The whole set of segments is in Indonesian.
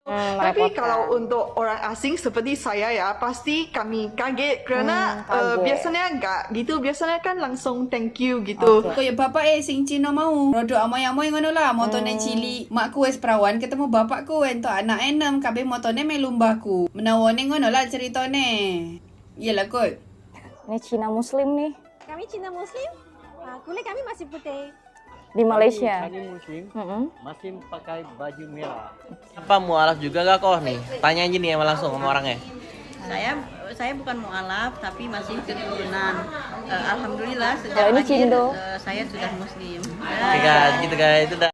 Tapi kalau untuk orang asing seperti saya ya, pasti kami kaget kerana biasanya enggak gitu. Biasanya kan langsung thank you gitu. Koyo bapak sing Cina mau. Rodok amoy-amoy ngono lah, motone cili. Makku wis perawan ketemu bapakku entuk anak enem, kabeh motone melu mbahku. Menawone ngono lah ceritane. Iyalah kot. Ini Cina Muslim nih Kami Cina Muslim, kulit kami masih putih. di Malaysia. Kami Muslim masih pakai baju merah. Apa mualaf juga gak kok nih? Tanya aja nih sama langsung sama orangnya. Saya bukan mualaf tapi masih keturunan. Alhamdulillah sejak Oh, ini lahir Cindo. saya sudah muslim. Oke guys, gitu guys, itu dah.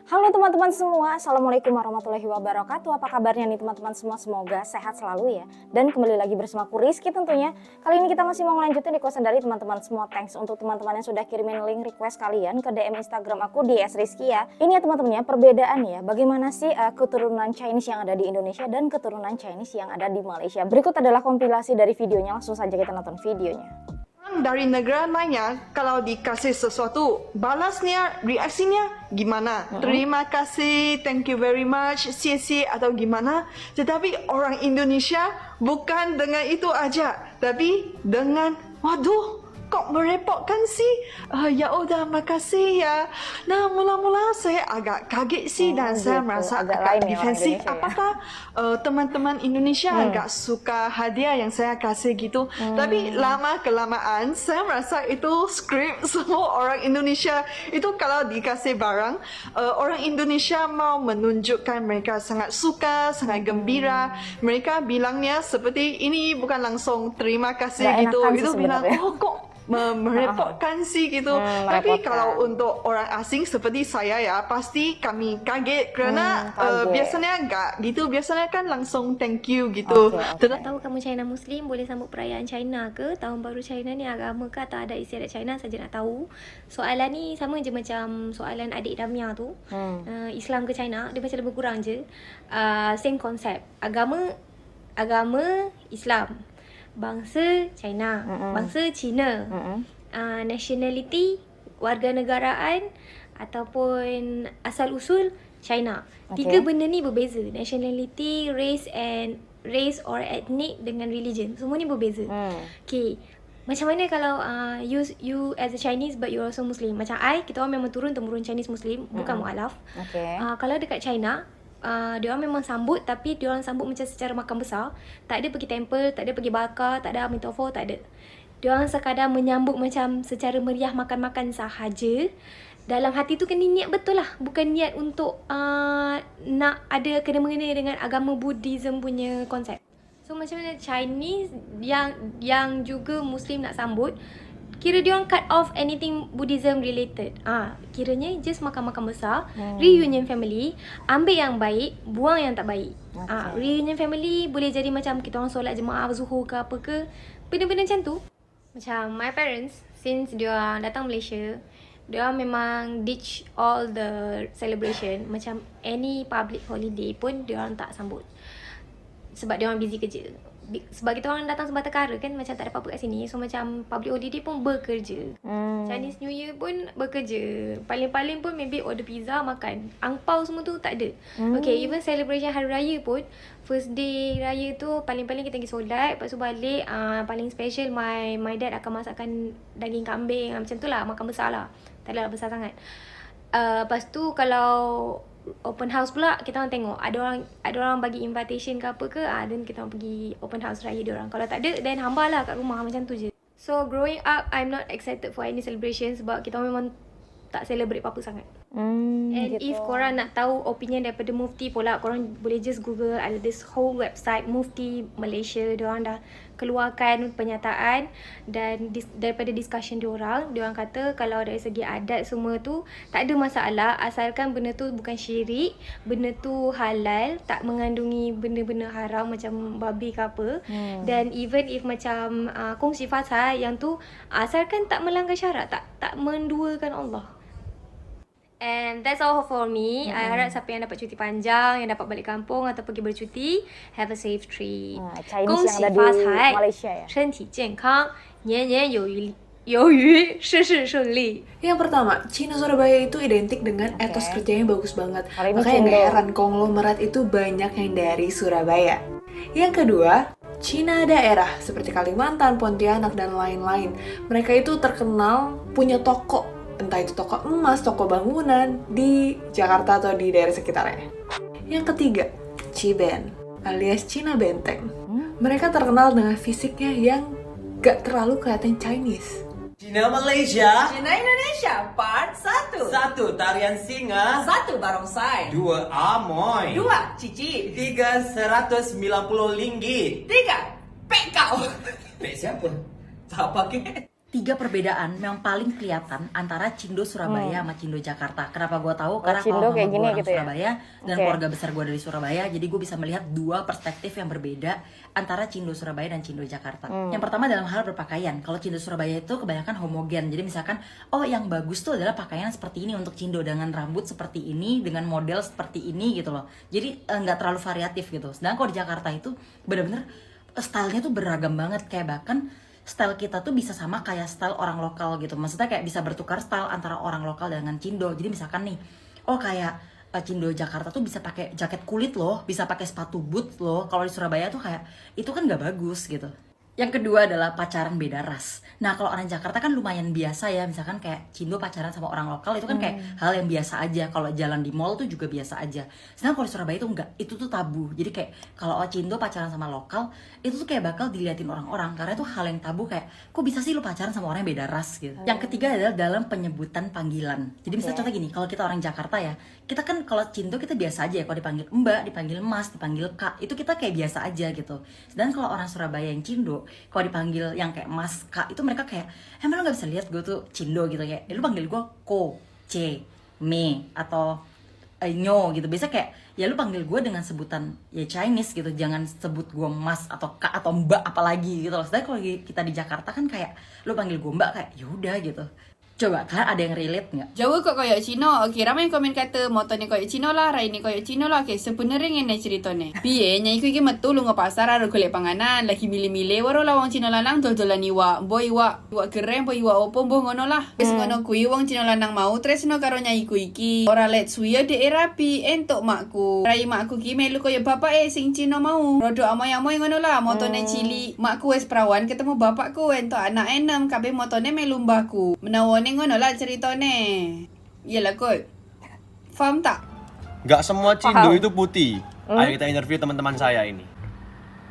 Halo teman-teman semua, Assalamualaikum warahmatullahi wabarakatuh. Apa kabarnya nih teman-teman semua? Semoga sehat selalu ya. Dan kembali lagi bersama aku Rizky tentunya. Kali ini kita masih mau melanjutin requestan dari teman-teman semua. Thanks untuk teman-teman yang sudah kirimin link request kalian ke DM Instagram aku di @rizky ya. Ini ya teman-teman ya, perbedaan ya. Bagaimana sih keturunan Chinese yang ada di Indonesia dan keturunan Chinese yang ada di Malaysia. Berikut adalah kompilasi dari videonya, langsung saja kita nonton videonya. Dari negara lainnya, kalau dikasih sesuatu, balasnya, reaksinya gimana? Terima kasih, thank you very much, cie-cie atau gimana? Tetapi orang Indonesia bukan dengan itu aja, tapi dengan waduh, kok merepotkan sih? Ya udah, makasih ya. Nah, mula-mula saya agak kaget sih dan saya merasa agak defensif. Apakah teman-teman Indonesia agak suka hadiah yang saya kasih gitu? Tapi lama-kelamaan saya merasa itu skrip semua orang Indonesia. Itu kalau dikasih barang, orang Indonesia mau menunjukkan mereka sangat suka, sangat gembira. Mereka bilangnya seperti ini bukan langsung terima kasih gitu. Itu bilang, oh kok merepotkan sih gitu. Tapi kalau untuk orang asing seperti saya ya, pasti kami kaget kerana biasanya enggak gitu. Biasanya kan langsung thank you gitu. Tak tahu kamu China Muslim, boleh sambut perayaan China ke? Tahun baru China ni agama ke atau ada istiadat China saja nak tahu. Soalan ni sama je macam soalan adik Damia tu. Islam ke China, dia macam lebih kurang je. Same konsep. Agama Islam. Bangsa China, bangsa Cina, nationality, warganegaraan ataupun asal usul China. Tiga benda ni berbeza. Nationality, race or ethnic dengan religion. Semua ni berbeza. Okay. Macam mana kalau you as a Chinese but you also Muslim? Macam kita orang memang turun-temurun Chinese Muslim, bukan mualaf. Kalau dekat China, diorang memang sambut, tapi diorang sambut macam secara makan besar. Tak ada pergi temple, tak ada pergi bakar, tak ada amitofo, tak ada. Diorang sekadar menyambut macam secara meriah, makan-makan sahaja. Dalam hati tu kena niat betul lah. Bukan niat untuk nak ada kena-mengena dengan agama Buddhism punya konsep. So macam mana Chinese yang juga Muslim nak sambut, kira dia orang cut off anything Buddhism related. Kiranya just makan-makan besar, reunion family, ambil yang baik, buang yang tak baik. Reunion family boleh jadi macam kita orang solat jemaah Zuhur ke apa ke, benda-benda macam tu. Macam my parents, since dia orang datang Malaysia, dia orang memang ditch all the celebration. Macam any public holiday pun dia orang tak sambut. Sebab dia orang busy kerja. Sebab kita orang datang sebatang kara kan, macam tak ada apa-apa kat sini. So macam public holiday pun bekerja. Chinese New Year pun bekerja. Paling-paling pun maybe order pizza, makan. Angpau semua tu tak ada. Okay, even celebration hari raya pun, first day raya tu paling-paling kita pergi solat, lepas tu balik, paling special my dad akan masakkan daging kambing, macam tu lah, makan besar lah. Tak adalah besar sangat. Lepas tu kalau open house pula, kita orang tengok ada orang bagi invitation ke apa ke, then kita orang pergi open house raya dia orang. Kalau tak ada, then hamba lah kat rumah, macam tu je. So growing up, I'm not excited for any celebration sebab kita orang memang tak celebrate apa-apa sangat. And gitu. if korang nak tahu opinion daripada Mufti pula, korang boleh just google, ada this whole website Mufti Malaysia. Diorang dah keluarkan pernyataan dan daripada discussion diorang kata kalau dari segi adat semua tu tak ada masalah asalkan benda tu bukan syirik, benda tu halal, tak mengandungi benda-benda haram macam babi ke apa. Dan even if macam kongsi fasa yang tu asalkan tak melanggar syarat, tak menduakan Allah. And that's all for me. I harap siapa yang dapat cuti panjang, yang dapat balik kampung atau pergi bercuti, have a safe trip. Chinese yang ada di Malaysia ya. 身体健康，年年有余由于事事顺利。 Yang pertama, Cina Surabaya itu identik dengan etos kerjanya bagus banget. Kali ini Makanya Cindo. gak heran konglomerat itu banyak yang dari Surabaya. Yang kedua, Cina daerah seperti Kalimantan, Pontianak, dan lain-lain. Mereka itu terkenal punya toko, entah itu toko emas, toko bangunan di Jakarta atau di daerah sekitarnya. Yang ketiga, Ciben alias Cina Benteng. Mereka terkenal dengan fisiknya yang gak terlalu kelihatan Chinese. Cina Malaysia. Cina Indonesia part 1. 1. Tarian singa. 1 barongsai. 2. Amoy. 2 cici. 3. 190 linggit. 3 pekau. Pek siapa? Tak pakai. 3 perbedaan yang paling kelihatan antara Cindo Surabaya sama Cindo Jakarta. Kenapa gue tahu? Karena Cindo kalau kayak mama gini gue orang gitu ya? Surabaya dan Oke. keluarga besar gue dari Surabaya, jadi gue bisa melihat 2 perspektif yang berbeda antara Cindo Surabaya dan Cindo Jakarta. Yang pertama dalam hal berpakaian. Kalau Cindo Surabaya itu kebanyakan homogen. Jadi misalkan, oh yang bagus tuh adalah pakaian seperti ini untuk Cindo dengan rambut seperti ini, dengan model seperti ini gitu loh. Jadi nggak terlalu variatif gitu. Sedangkan kalau di Jakarta itu bener-bener stylenya tuh beragam banget, kayak bahkan style kita tuh bisa sama kayak style orang lokal gitu. Maksudnya kayak bisa bertukar style antara orang lokal dengan Cindo. Jadi misalkan nih, oh kayak Cindo Jakarta tuh bisa pakai jaket kulit loh, bisa pakai sepatu boot loh. Kalau di Surabaya tuh kayak itu kan nggak bagus gitu. Yang kedua adalah pacaran beda ras. Nah kalau orang Jakarta kan lumayan biasa ya, misalkan kayak Cindo pacaran sama orang lokal itu kan kayak hal yang biasa aja. Kalau jalan di mall tuh juga biasa aja. Sedangkan kalau di Surabaya itu enggak, itu tuh tabu. Jadi kayak kalau Cindo pacaran sama lokal, itu tuh kayak bakal diliatin orang-orang. Karena itu hal yang tabu, kayak kok bisa sih lu pacaran sama orang yang beda ras gitu. Yang ketiga adalah dalam penyebutan panggilan. Jadi misalnya contoh gini, kalau kita orang Jakarta ya, kita kan kalau Cindo kita biasa aja ya. Kalau dipanggil Mbak, dipanggil Mas, dipanggil Kak, itu kita kayak biasa aja gitu. Sedangkan kalau orang Surabaya yang Cindo, kalau dipanggil yang kayak Mas, Kak, itu mereka kayak emang lo gak bisa lihat gue tuh Cindo gitu, kayak lu panggil gue Ko, C, Me, atau Nyo gitu. Biasa kayak ya lu panggil gue dengan sebutan ya Chinese gitu, jangan sebut gue Mas atau Kak atau Mbak apalagi gitu loh. Sedangkan kalau kita di Jakarta kan kayak lu panggil gue Mbak kayak yaudah gitu. Coba kalian ada yang relate nggak? Jawa kok koyok Cina. Okey, ramai yang komen kata motornya koyok Cina lah, rai ni koyok Cina lah. Okey, sebenarnya ni cerita ni. Piye nyai ku iki metu lu pasar ada kulit panganan, lagi milih-milih waro lah wong Cina lanang dol-dolan iwak. Boy iwak gereng, boy iwak opo mbuh ngono lah. Wis ngono kuwi wong Cina lanang mau tresno karo nyai ku iki. Ora let suya dek rapi entuk makku. Rai makku ki melu koyok bapak sing Cina mau. Rodok amoy-amoy ngono lah, motone cilik. Makku wis perawan ketemu bapakku entuk anak enem, kabeh motone melu mbahku. Menawone ngono lah ceritane. Iyalah kot. Faham tak? Nggak semua Cindo Paham. itu putih. Ayo kita interview teman-teman saya ini.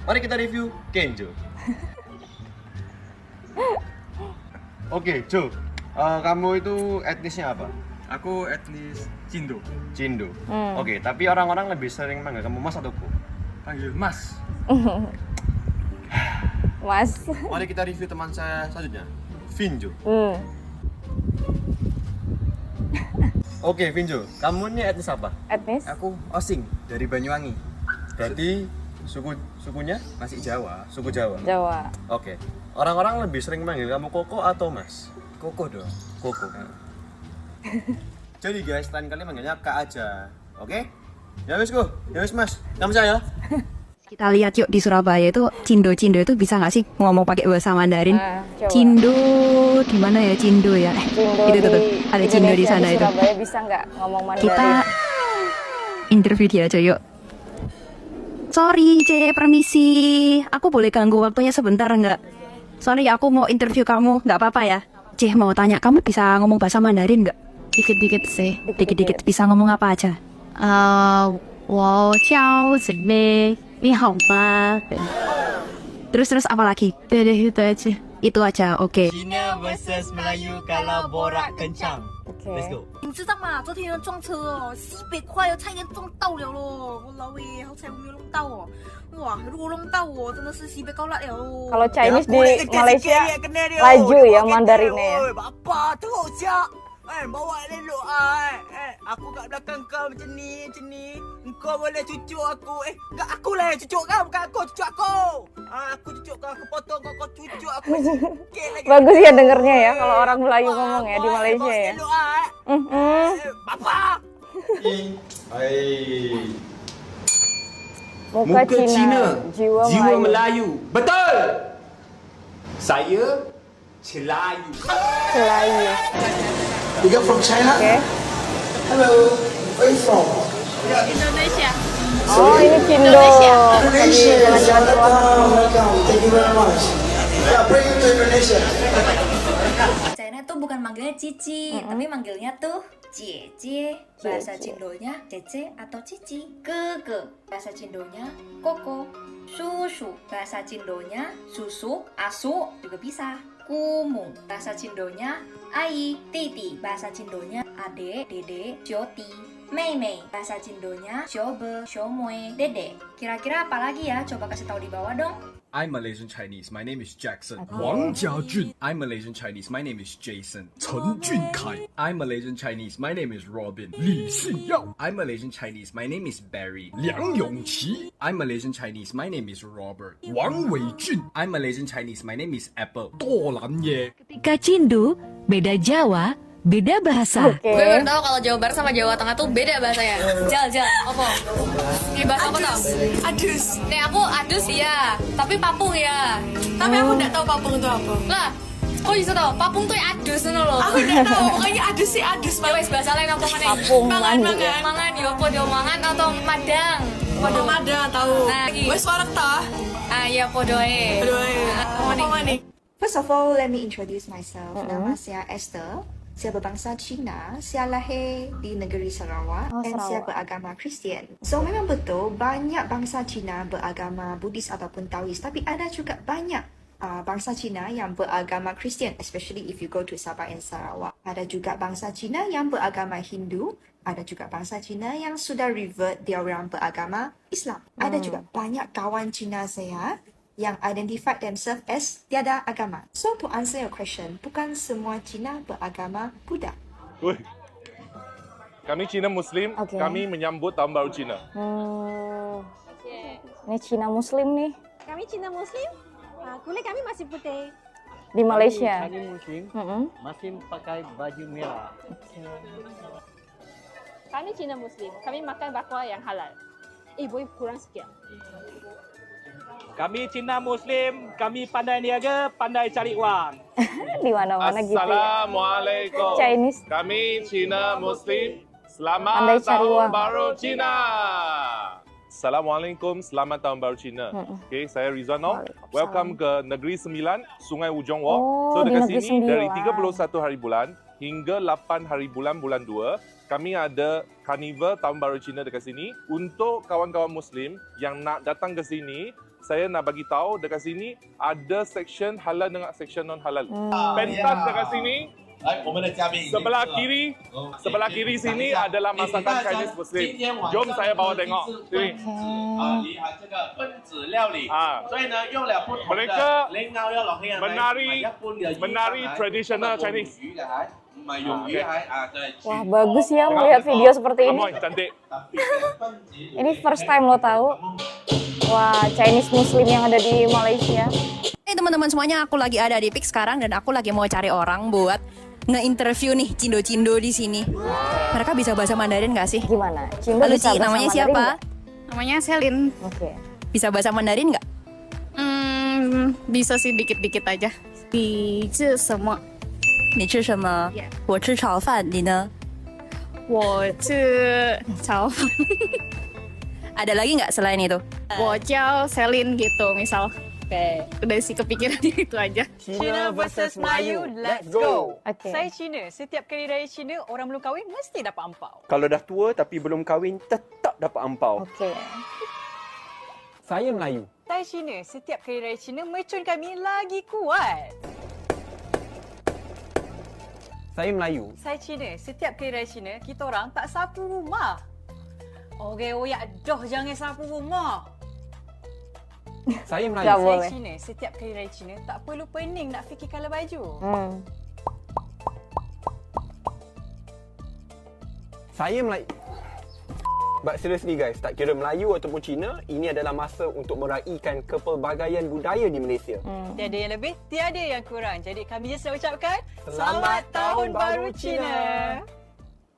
Mari kita review Kenjo. Oke, Jo. Kamu itu etnisnya apa? Aku etnis Cindo. Cindo. Oke, tapi orang-orang lebih sering manggil kamu Mas atau Ko? Panggil Mas. Mas. Mari kita review teman saya selanjutnya, Vinjo. Oke, Vinjo, kamu ini etnis apa? Etnis? Aku Osing dari Banyuwangi. Berarti sukunya Masih Jawa. suku Jawa. Jawa. Oke. Orang-orang lebih sering manggil kamu Koko atau Mas? Koko dong. Koko. Jadi guys, lain kali manggilnya Kak aja. Oke? Ya wis Ko. Ya wis Mas. Kamu saya. Kita lihat yuk di Surabaya itu Cindo itu bisa nggak sih ngomong pakai bahasa Mandarin? Coba. Cindo di mana ya Cindo ya? Cindo Itu tuh ada Cindo di Indonesia, sana di itu. Surabaya bisa nggak ngomong Mandarin? Kita interview dia aja yuk. Sorry, C, permisi. Aku boleh ganggu waktunya sebentar nggak? Soalnya aku mau interview kamu, nggak apa-apa ya? C, mau tanya, kamu bisa ngomong bahasa Mandarin nggak? Dikit-dikit sih, dikit-dikit. Bisa ngomong apa aja? 我叫姊妹，你好吗？ Terus apa lagi? Itu aja. Itu aja, oke. Cina versus Melayu kalau borak kencang. Let's go. 你知道吗？昨天有人撞车哦，西北快要差一点撞到了咯！我老喂，好彩我没有弄到哦。哇，如果弄到我，真的是西北高辣了哦。 Kalau Chinese di Malaysia laju ya Mandarinnya ya. Bapak teruk siap. Bawa elok aku kat belakang kau macam ni. Engkau boleh cucuk aku. Enggak aku lah yang cucuk kau, bukan aku cucuk aku. Aku cucuk kau, aku potong kau cucuk aku. Bagus ya dengernya ya kalau orang Melayu ngomong ya di Malaysia ya. Bapak. Muka Cina, jiwa Melayu. Betul. Saya Celayu. Celayu. You got from China? Okay. Hello. Where you from? Indonesia. Oh, ini Cindo. Indonesia. Lagi jalan-jalan ke luar negeri. Welcome. Thank you very much. Yeah, bring you to Indonesia. China tuh bukan manggilnya Cici, tapi manggilnya tuh Cie. Bahasa Cindonya Cece atau Cici. Keke. Bahasa Cindonya Koko. Susu. Bahasa Cindonya Susu, Asu juga bisa. Kumu. Bahasa Cindonya Ai. Titi. Bahasa Cindonya Ade, Dede, Cioti. Mei. Bahasa Cindonya Siobe, Siomoe, Dede. Kira-kira apa lagi ya? Coba kasih tahu di bawah dong. I'm Malaysian Chinese. My name is Jackson. Wang Jiajun. I'm Malaysian Chinese. My name is Jason. Chen Junkai. I'm Malaysian Chinese. My name is Robin. Li Xiyao. I'm Malaysian Chinese. My name is Barry. Liang Yongqi. I'm Malaysian Chinese. My name is Robert. Wang Weijun. I'm Malaysian Chinese. My name is Apple. Do Lan Ye. Ketika Cindu, beda Jawa, beda bahasa. Gue baru tahu kalau Jawa Barat sama Jawa Tengah tuh beda bahasanya. Jal, apa? Ini bahasa apa tau? Adus. Nih aku adus ya, tapi papung ya. Tapi aku nggak tahu papung itu apa. Lah, kok bisa tahu? Papung tuh adus itu loh. Aku nggak tahu, pokoknya adus sih adus. Wes bahasa lain apa mana? Papung, mangan ya, podo mangan atau madang. Podo madang tahu. Wes warak ta? Ah iya podo e. Apa mana? First of all, let me introduce myself. Nama saya Esther. Saya berbangsa Cina, saya lahir di negeri Sarawak dan saya beragama Kristian. So memang betul banyak bangsa Cina beragama Buddhis ataupun Taois, tapi ada juga banyak bangsa Cina yang beragama Kristian, especially if you go to Sabah and Sarawak. Ada juga bangsa Cina yang beragama Hindu, ada juga bangsa Cina yang sudah revert dia orang beragama Islam. Ada juga banyak kawan Cina saya yang identified themselves as tiada agama. So to answer your question, bukan semua Cina beragama Buddha. Kami Cina Muslim, kami menyambut Tahun Baru Cina. Ini Cina Muslim nih. Kami Cina Muslim, kulit kami masih putih. Di Malaysia. Kami Muslim, masih pakai baju merah. Kami Cina Muslim, kami makan bakwa yang halal. Boleh kurang sikit. Kami Cina Muslim, kami pandai niaga, pandai cari uang. Di mana-mana gitu ya. Assalamualaikum. Chinese. Kami Cina Muslim, Pandai selamat cari Tahun uang. Baru Cina. Assalamualaikum, selamat Tahun Baru Cina. Okay, saya Rizano. Welcome ke Negeri Sembilan, Sungai Ujong Walk. So di dekat Negeri sini dari Sembilan. 31 hari bulan hingga 8 hari bulan 2, kami ada Karnival Tahun Baru Cina dekat sini. Untuk kawan-kawan Muslim yang nak datang ke sini, saya nak bagi tahu dekat sini ada section halal dengan section non halal. Pentas dekat sini. Sebelah kiri sini adalah masakan Chinese Muslim. Jom saya bawa tengok. Sini. Mereka menari tradisional Chinese. Wah, bagus ya melihat video seperti ini. Cantik. Ini first time lo tahu. Wah, Chinese Muslim yang ada di Malaysia. Hey teman-teman semuanya, aku lagi ada di PIK sekarang dan aku lagi mau cari orang buat nge-interview nih Cindo-Cindo di sini. Mereka bisa bahasa Mandarin nggak sih? Gimana? Cindo Halo bisa Ci, bahasa namanya Mandarin siapa? nggak? Namanya Selin. Oke. Bisa bahasa Mandarin nggak? Bisa sih dikit-dikit aja. Di semua. 你吃什么？我吃炒饭，你呢？我吃炒饭。 Ada lagi nggak selain itu? 我叫 Selin gitu misal. Oke, udah sih kepikiran itu aja. Cina versus Melayu, let's go. Okay. Saya Cina, setiap kali raya Cina, orang belum kahwin mesti dapat ampau. Kalau dah tua tapi belum kahwin, tetap dapat ampau. Okey. Saya Melayu. Saya Cina, setiap kali raya Cina, mercun kami lagi kuat. Saya Melayu. Saya Cina, setiap kali raya Cina, kita orang tak sapu rumah. Oyak doh jangan sapu rumah. Saya Melayu. Saya Cina, setiap kali raya Cina, tak perlu pening nak fikir colour baju. Saya Melayu. But seriously guys, tak kira Melayu ataupun Cina, ini adalah masa untuk meraihkan kepelbagaian budaya di Malaysia. Tiada yang lebih, tiada yang kurang. Jadi kami just nak ucapkan Selamat Tahun Baru Cina.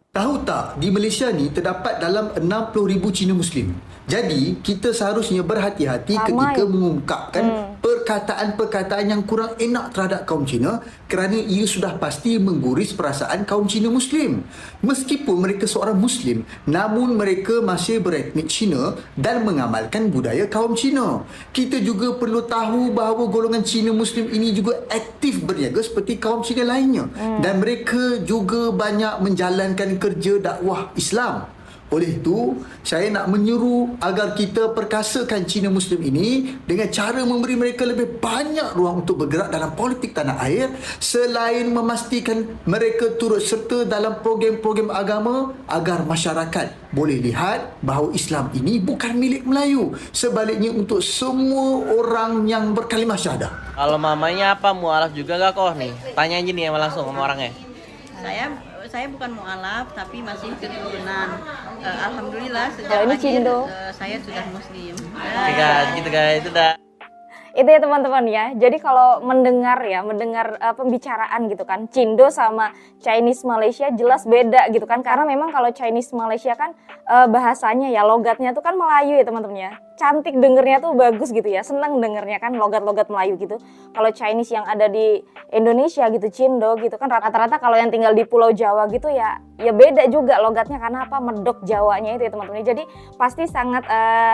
Tahu tak, di Malaysia ni terdapat dalam 60,000 Cina Muslim. Jadi, kita seharusnya berhati-hati ketika mengungkapkan perkataan perkataan-perkataan yang kurang enak terhadap kaum Cina kerana ia sudah pasti mengguris perasaan kaum Cina Muslim. Meskipun mereka seorang Muslim, namun mereka masih beretnik Cina dan mengamalkan budaya kaum Cina. Kita juga perlu tahu bahawa golongan Cina Muslim ini juga aktif berniaga seperti kaum Cina lainnya dan mereka juga banyak menjalankan kerja dakwah Islam. Oleh itu, saya nak menyeru agar kita perkasakan Cina Muslim ini dengan cara memberi mereka lebih banyak ruang untuk bergerak dalam politik tanah air selain memastikan mereka turut serta dalam program-program agama agar masyarakat boleh lihat bahawa Islam ini bukan milik Melayu, sebaliknya untuk semua orang yang berkalimah syahadah. Kalau mamanya apa, mualaf juga gak kok nih? Tanya aja nih langsung sama orangnya. Saya bukan mualaf tapi masih keturunan. Alhamdulillah ini sejak lahir Cindo. saya sudah muslim. Oke guys, gitu guys, itu dah. Itu ya teman-teman ya. Jadi kalau mendengar pembicaraan gitu kan, Cindo sama Chinese Malaysia jelas beda gitu kan. Karena memang kalau Chinese Malaysia kan bahasanya ya, logatnya tuh kan Melayu ya teman-teman ya. Cantik dengernya tuh bagus gitu ya, seneng dengernya kan logat-logat Melayu gitu. Kalau Chinese yang ada di Indonesia gitu, Cindo gitu kan rata-rata kalau yang tinggal di Pulau Jawa gitu ya beda juga logatnya karena apa, medok Jawanya itu ya teman-teman. Jadi pasti sangat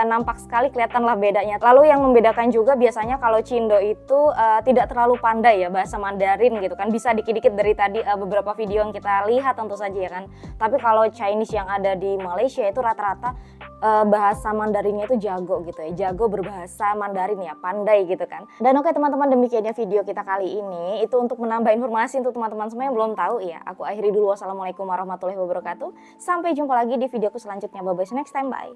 nampak sekali, kelihatan lah bedanya. Lalu yang membedakan juga biasanya kalau Cindo itu tidak terlalu pandai ya bahasa Mandarin gitu kan, bisa dikit-dikit dari tadi beberapa video yang kita lihat tentu saja ya kan. Tapi kalau Chinese yang ada di Malaysia itu rata-rata bahasa Mandarinnya itu jago gitu ya, jago berbahasa Mandarin ya, pandai gitu kan. Dan oke teman-teman, demikiannya video kita kali ini. Itu untuk menambah informasi untuk teman-teman semua yang belum tahu ya. Aku akhiri dulu, wassalamualaikum warahmatullahi wabarakatuh. Sampai jumpa lagi di videoku selanjutnya. Bye bye, next time, bye.